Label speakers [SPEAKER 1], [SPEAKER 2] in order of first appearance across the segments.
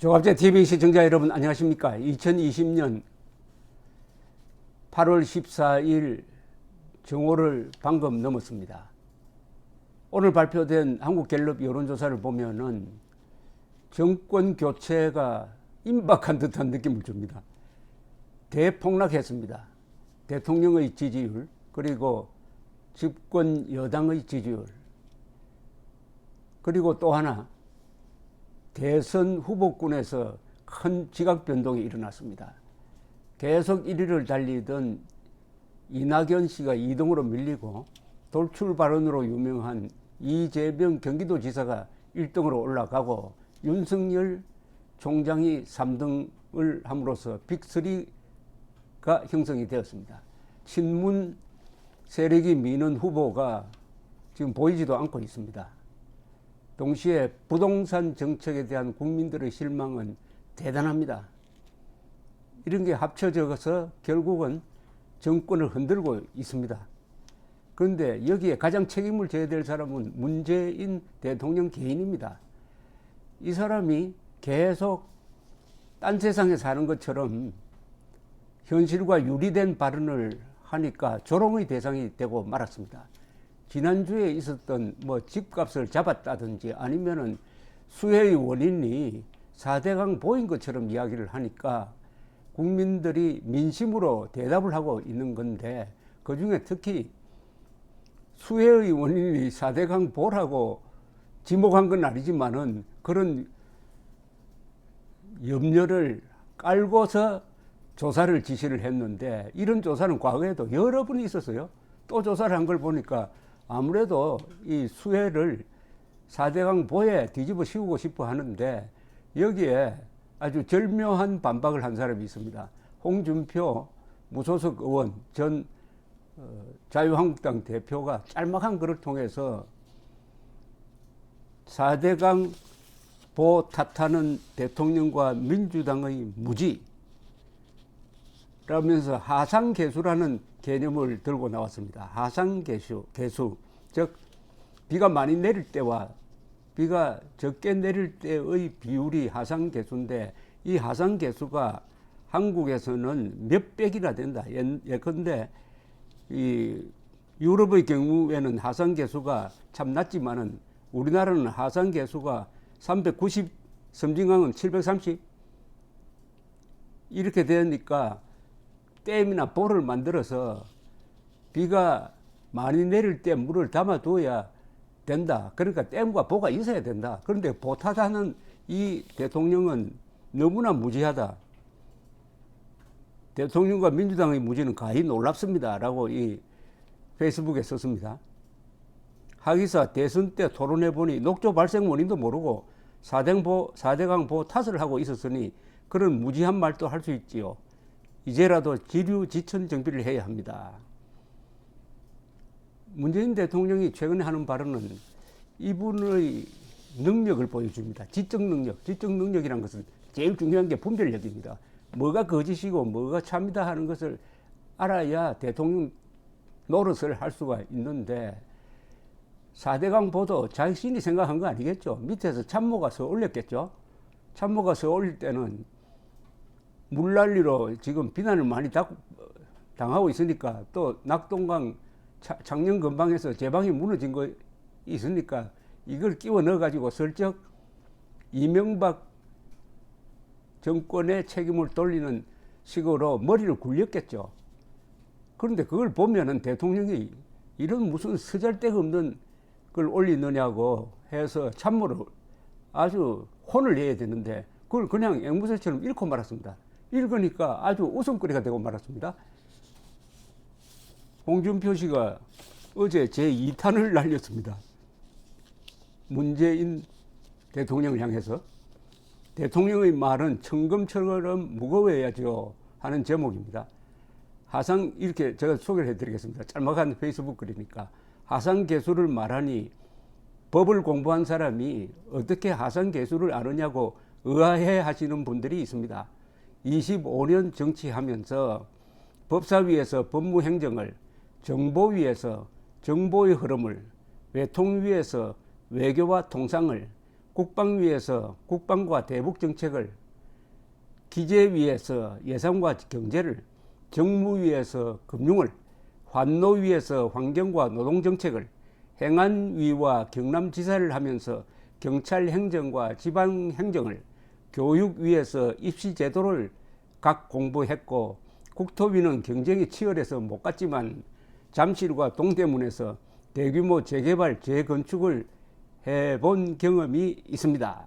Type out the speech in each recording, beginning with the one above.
[SPEAKER 1] 조갑제 TV 시청자 여러분 안녕하십니까? 2020년 8월 14일 정오를 방금 넘었습니다. 오늘 발표된 한국갤럽 여론조사를 보면은 정권 교체가 임박한 듯한 느낌을 줍니다. 대폭락했습니다. 대통령의 지지율, 그리고 집권 여당의 지지율, 그리고 또 하나 대선 후보군에서 큰 지각 변동이 일어났습니다. 계속 1위를 달리던 이낙연 씨가 2등으로 밀리고 돌출 발언으로 유명한 이재명 경기도지사가 1등으로 올라가고 윤석열 총장이 3등을 함으로써 빅3가 형성이 되었습니다. 친문 세력이 미는 후보가 지금 보이지도 않고 있습니다. 동시에 부동산 정책에 대한 국민들의 실망은 대단합니다. 이런 게 합쳐져서 결국은 정권을 흔들고 있습니다. 그런데 여기에 가장 책임을 져야 될 사람은 문재인 대통령 개인입니다. 이 사람이 계속 딴 세상에 사는 것처럼 현실과 유리된 발언을 하니까 조롱의 대상이 되고 말았습니다. 지난주에 있었던 집값을 잡았다든지 아니면은 수해의 원인이 4대강 보인 것처럼 이야기를 하니까 국민들이 민심으로 대답을 하고 있는 건데, 그 중에 특히 수해의 원인이 4대강 보라고 지목한 건 아니지만은 그런 염려를 깔고서 조사를 지시를 했는데, 이런 조사는 과거에도 여러 번 있었어요. 또 조사를 한 걸 보니까 아무래도 이 수해를 4대강 보에 뒤집어 씌우고 싶어 하는데, 여기에 아주 절묘한 반박을 한 사람이 있습니다. 홍준표 무소속 의원 전 자유한국당 대표가 짤막한 글을 통해서 4대강 보 탓하는 대통령과 민주당의 무지 라면서 하상개수라는 개념을 들고 나왔습니다. 하상개수, 즉 비가 많이 내릴 때와 비가 적게 내릴 때의 비율이 하상개수인데, 이 하상개수가 한국에서는 몇백이나 된다. 예컨대 이 유럽의 경우에는 하상개수가 참 낮지만은 우리나라는 하상개수가 390, 섬진강은 730 이렇게 되니까 댐이나 보를 만들어서 비가 많이 내릴 때 물을 담아둬야 된다. 그러니까 댐과 보가 있어야 된다. 그런데 보타다는 이 대통령은 너무나 무지하다. 대통령과 민주당의 무지는 가히 놀랍습니다. 라고 이 페이스북에 썼습니다. 하기사 대선 때 토론해보니 녹조 발생 원인도 모르고 4대강 보 탓을 하고 있었으니 그런 무지한 말도 할 수 있지요. 이제라도 지류지천 정비를 해야 합니다. 문재인 대통령이 최근에 하는 발언은 이분의 능력을 보여줍니다. 지적 능력이란 것은 제일 중요한 게 분별력입니다. 뭐가 거짓이고 뭐가 참이다 하는 것을 알아야 대통령 노릇을 할 수가 있는데, 4대강 보도 자신이 생각한 거 아니겠죠. 밑에서 참모가 서 올렸겠죠. 참모가 서 올릴 때는 물난리로 지금 비난을 많이 당하고 있으니까, 또 낙동강 창녕 근방에서 제방이 무너진 거 있으니까 이걸 끼워 넣어가지고 슬쩍 이명박 정권의 책임을 돌리는 식으로 머리를 굴렸겠죠. 그런데 그걸 보면은 대통령이 이런 무슨 쓰잘데가 없는 걸 올리느냐고 해서 참모를 아주 혼을 내야 되는데, 그걸 그냥 앵무새처럼 읽고 말았습니다. 읽으니까 아주 웃음거리가 되고 말았습니다. 홍준표 씨가 어제 제 2탄을 날렸습니다. 문재인 대통령을 향해서 대통령의 말은 청금처럼 무거워야죠 하는 제목입니다. 이렇게 제가 소개를 해드리겠습니다. 짤막한 페이스북 글이니까, 하상개수를 말하니 법을 공부한 사람이 어떻게 하상개수를 아느냐고 의아해 하시는 분들이 있습니다. 25년 정치하면서 법사위에서 법무행정을, 정보위에서 정보의 흐름을, 외통위에서 외교와 통상을, 국방위에서 국방과 대북 정책을, 기재위에서 예산과 경제를, 정무위에서 금융을, 환노위에서 환경과 노동정책을, 행안위와 경남지사를 하면서 경찰행정과 지방행정을, 교육위에서 입시제도를 각 공부했고, 국토위는 경쟁이 치열해서 못 갔지만 잠실과 동대문에서 대규모 재개발, 재건축을 해본 경험이 있습니다.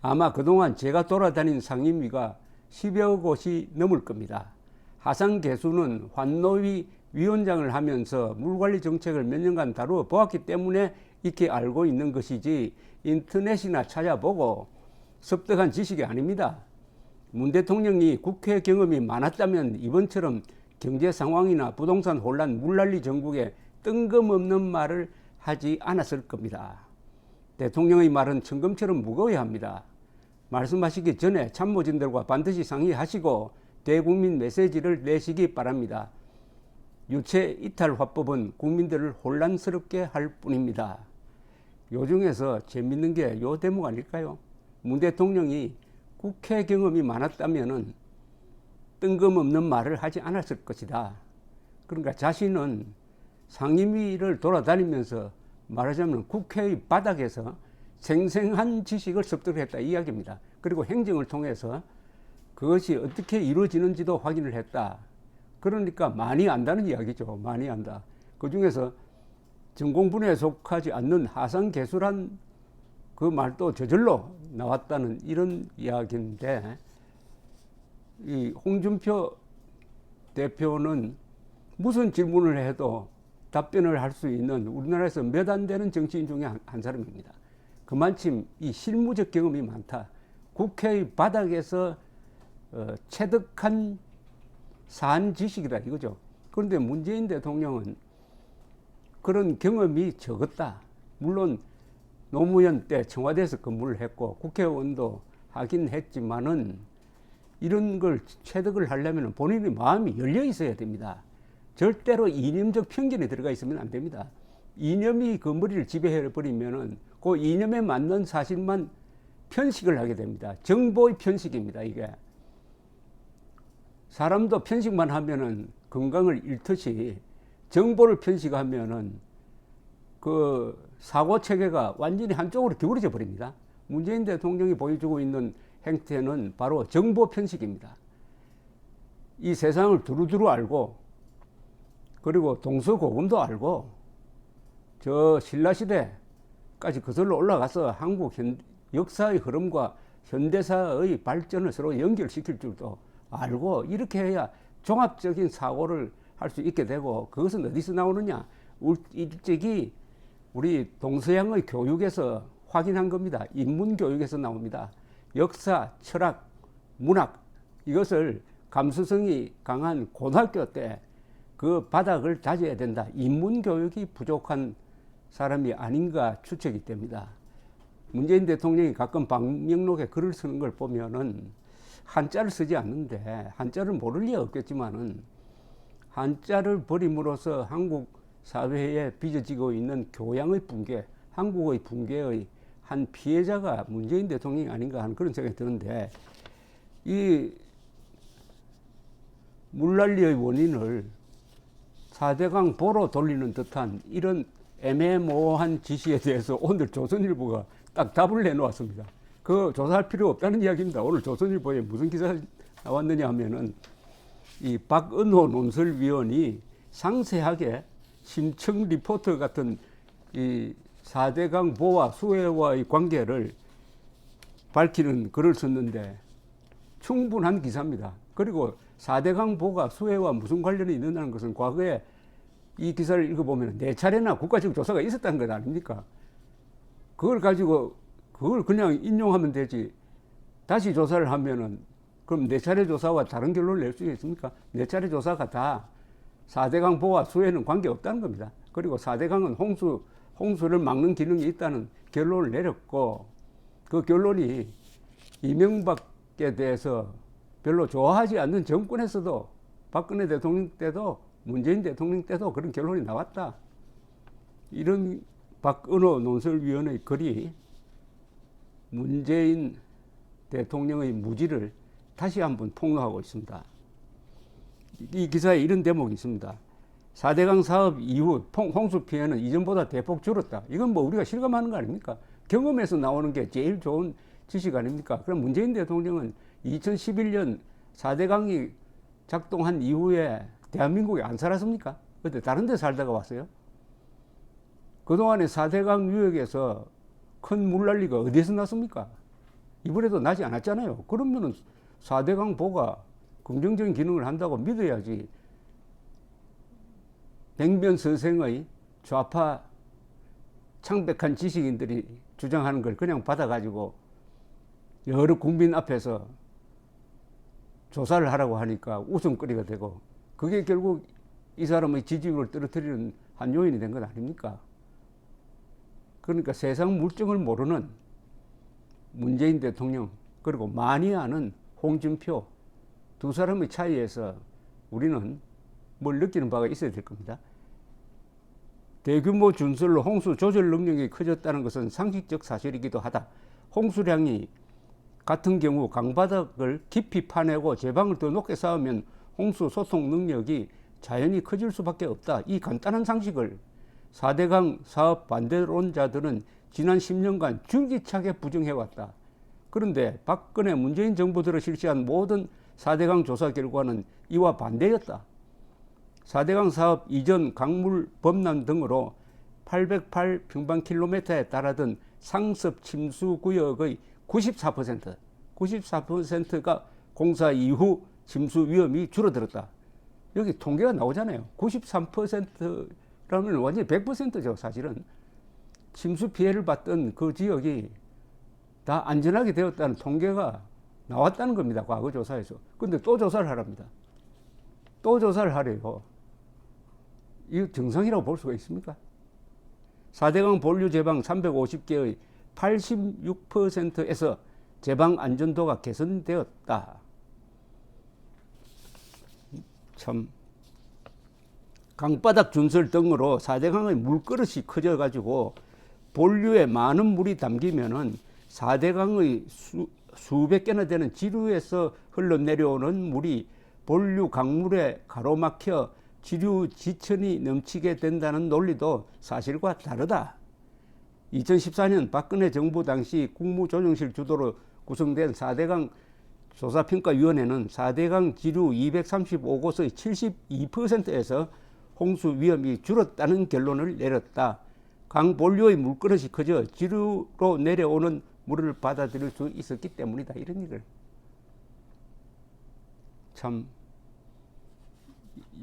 [SPEAKER 1] 아마 그동안 제가 돌아다닌 상임위가 10여 곳이 넘을 겁니다. 하상개수는 환노위 위원장을 하면서 물관리 정책을 몇 년간 다루어 보았기 때문에 익히 알고 있는 것이지 인터넷이나 찾아보고 습득한 지식이 아닙니다. 문 대통령이 국회 경험이 많았다면 이번처럼 경제 상황이나 부동산 혼란, 물난리 전국에 뜬금없는 말을 하지 않았을 겁니다. 대통령의 말은 천금처럼 무거워야 합니다. 말씀하시기 전에 참모진들과 반드시 상의하시고 대국민 메시지를 내시기 바랍니다. 유체 이탈 화법은 국민들을 혼란스럽게 할 뿐입니다. 요 중에서 재밌는 게 요 대목 아닐까요? 문 대통령이 국회 경험이 많았다면은 뜬금없는 말을 하지 않았을 것이다. 그러니까 자신은 상임위를 돌아다니면서 말하자면 국회의 바닥에서 생생한 지식을 습득했다 이 이야기입니다. 그리고 행정을 통해서 그것이 어떻게 이루어지는지도 확인을 했다. 그러니까 많이 안다는 이야기죠. 많이 안다. 그 중에서 전공분야에 속하지 않는 하상개수란 그 말도 저절로 나왔다는 이런 이야기인데, 이 홍준표 대표는 무슨 질문을 해도 답변을 할 수 있는 우리나라에서 몇 안 되는 정치인 중에 한 사람입니다. 그만큼 이 실무적 경험이 많다. 국회의 바닥에서 체득한 산 지식이다 이거죠. 그런데 문재인 대통령은 그런 경험이 적었다. 물론 노무현 때 청와대에서 근무를 했고 국회의원도 하긴 했지만은 이런 걸 체득을 하려면 본인의 마음이 열려 있어야 됩니다. 절대로 이념적 편견이 들어가 있으면 안 됩니다. 이념이 그 머리를 지배해 버리면은 그 이념에 맞는 사실만 편식을 하게 됩니다. 정보의 편식입니다. 이게 사람도 편식만 하면은 건강을 잃듯이 정보를 편식하면은 그 사고 체계가 완전히 한쪽으로 기울어져 버립니다. 문재인 대통령이 보여주고 있는 행태는 바로 정보 편식입니다. 이 세상을 두루두루 알고, 그리고 동서고금도 알고, 저 신라시대까지 거슬러 올라가서 한국 역사의 흐름과 현대사의 발전을 서로 연결시킬 줄도 알고, 이렇게 해야 종합적인 사고를 할 수 있게 되고, 그것은 어디서 나오느냐? 일찍이 우리 동서양의 교육에서 확인한 겁니다. 인문교육에서 나옵니다. 역사, 철학, 문학, 이것을 감수성이 강한 고등학교 때 그 바닥을 다져야 된다. 인문교육이 부족한 사람이 아닌가 추측이 됩니다. 문재인 대통령이 가끔 방명록에 글을 쓰는 걸 보면은 한자를 쓰지 않는데, 한자를 모를 리가 없겠지만은 한자를 버림으로써 한국 사회에 빚어지고 있는 교양의 붕괴, 한국의 붕괴의 한 피해자가 문재인 대통령이 아닌가 하는 그런 생각이 드는데, 이 물난리의 원인을 4대강 보로 돌리는 듯한 이런 애매모호한 지시에 대해서 오늘 조선일보가 딱 답을 내놓았습니다. 그 조사할 필요 없다는 이야기입니다. 오늘 조선일보에 무슨 기사가 나왔느냐 하면은 이 박은호 논설위원이 상세하게 심층 리포트 같은 이 4대강 보와 수해와의 관계를 밝히는 글을 썼는데 충분한 기사입니다. 그리고 4대강 보가 수해와 무슨 관련이 있느냐는 것은 과거에 이 기사를 읽어보면 4차례나 국가적 조사가 있었다는 것 아닙니까? 그걸 가지고 그걸 그냥 인용하면 되지. 다시 조사를 하면은 그럼 4차례 조사와 다른 결론을 낼 수 있습니까? 4차례 조사가 다 4대강 보와 수해는 관계없다는 겁니다. 그리고 4대강은 홍수를 막는 기능이 있다는 결론을 내렸고, 그 결론이 이명박에 대해서 별로 좋아하지 않는 정권에서도, 박근혜 대통령 때도 문재인 대통령 때도 그런 결론이 나왔다. 이런 박은호 논설위원의 글이 문재인 대통령의 무지를 다시 한번 폭로하고 있습니다. 이 기사에 이런 대목이 있습니다. 4대강 사업 이후 홍수 피해는 이전보다 대폭 줄었다. 이건 뭐 우리가 실감하는 거 아닙니까? 경험에서 나오는 게 제일 좋은 지식 아닙니까? 그럼 문재인 대통령은 2011년 4대강이 작동한 이후에 대한민국에 안 살았습니까? 그때 다른 데 살다가 왔어요? 그동안에 4대강 유역에서 큰 물난리가 어디에서 났습니까? 이번에도 나지 않았잖아요. 그러면은 4대강 보가 긍정적인 기능을 한다고 믿어야지. 백면서생의 좌파 창백한 지식인들이 주장하는 걸 그냥 받아가지고 여러 국민 앞에서 조사를 하라고 하니까 웃음거리가 되고, 그게 결국 이 사람의 지지율을 떨어뜨리는 한 요인이 된 것 아닙니까? 그러니까 세상 물정을 모르는 문재인 대통령, 그리고 많이 아는 홍준표, 두 사람의 차이에서 우리는 뭘 느끼는 바가 있어야 될 겁니다. 대규모 준설로 홍수 조절 능력이 커졌다는 것은 상식적 사실이기도 하다. 홍수량이 같은 경우 강바닥을 깊이 파내고 제방을 더 높게 쌓으면 홍수 소통 능력이 자연히 커질 수밖에 없다. 이 간단한 상식을 4대강 사업 반대론자들은 지난 10년간 줄기차게 부정해왔다. 그런데 박근혜 문재인 정부들이 실시한 모든 4대강 조사 결과는 이와 반대였다. 4대강 사업 이전 강물 범람 등으로 808평방킬로미터에 달하던 상습 침수 구역의 94%가 공사 이후 침수 위험이 줄어들었다. 여기 통계가 나오잖아요. 93%라면 완전히 100%죠. 사실은 침수 피해를 받던 그 지역이 다 안전하게 되었다는 통계가 나왔다는 겁니다. 과거 조사에서. 근데 또 조사를 하랍니다. 또 조사를 하래요. 이거 정상이라고 볼 수가 있습니까? 4대강 본류 제방 350개의 86%에서 제방 안전도가 개선되었다. 참, 강바닥 준설 등으로 4대강의 물그릇이 커져가지고 본류에 많은 물이 담기면은 4대강의 수백 개나 되는 지류에서 흘러내려오는 물이 본류 강물에 가로막혀 지류 지천이 넘치게 된다는 논리도 사실과 다르다. 2014년 박근혜 정부 당시 국무조정실 주도로 구성된 4대강 조사평가위원회는 4대강 지류 235곳의 72%에서 홍수 위험이 줄었다는 결론을 내렸다. 강 본류의 물그릇이 커져 지류로 내려오는 물을 받아들일 수 있었기 때문이다. 이런 일을. 참,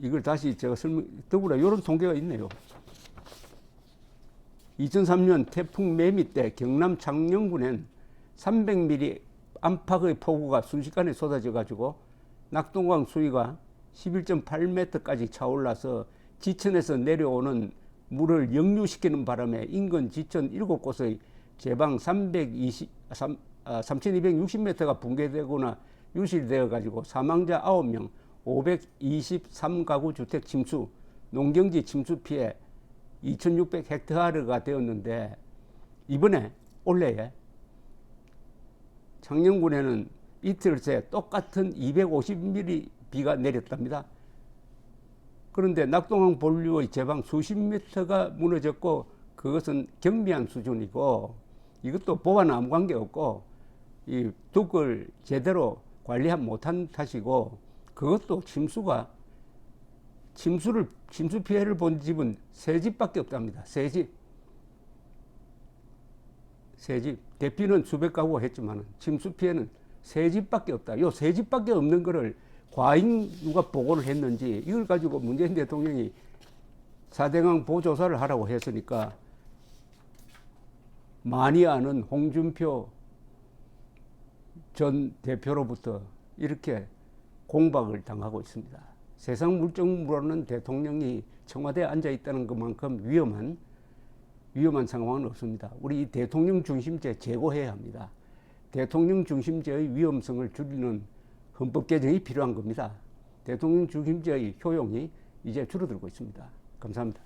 [SPEAKER 1] 이걸 다시 제가 더구나 이런 통계가 있네요. 2003년 태풍 매미 때 경남 창녕군엔 300mm 안팎의 폭우가 순식간에 쏟아져 가지고 낙동강 수위가 11.8m까지 차올라서 지천에서 내려오는 물을 역류시키는 바람에 인근 지천 7곳의 제방 3260m가 붕괴되거나 유실되어 가지고 사망자 9명, 523가구 주택 침수, 농경지 침수 피해 2600헥타르가 되었는데, 이번에 올해에 창녕군에는 이틀 새 똑같은 250mm 비가 내렸답니다. 그런데 낙동강 본류의 제방 수십 미터가 무너졌고, 그것은 경미한 수준이고, 이것도 보완 아무 관계 없고, 이 둑을 제대로 관리 못한 탓이고, 그것도 침수 피해를 본 집은 세 집밖에 없답니다. 세 집. 대피는 수백 가구가 했지만 침수 피해는 세 집밖에 없다. 요 세 집밖에 없는 거를 과잉 누가 보고를 했는지, 이걸 가지고 문재인 대통령이 4대강 보조사를 하라고 했으니까 많이 아는 홍준표 전 대표로부터 이렇게 공박을 당하고 있습니다. 세상 물정 모르는 대통령이 청와대에 앉아 있다는 것만큼 위험한 상황은 없습니다. 우리 이 대통령 중심제 제고해야 합니다. 대통령 중심제의 위험성을 줄이는 헌법 개정이 필요한 겁니다. 대통령 중심제의 효용이 이제 줄어들고 있습니다. 감사합니다.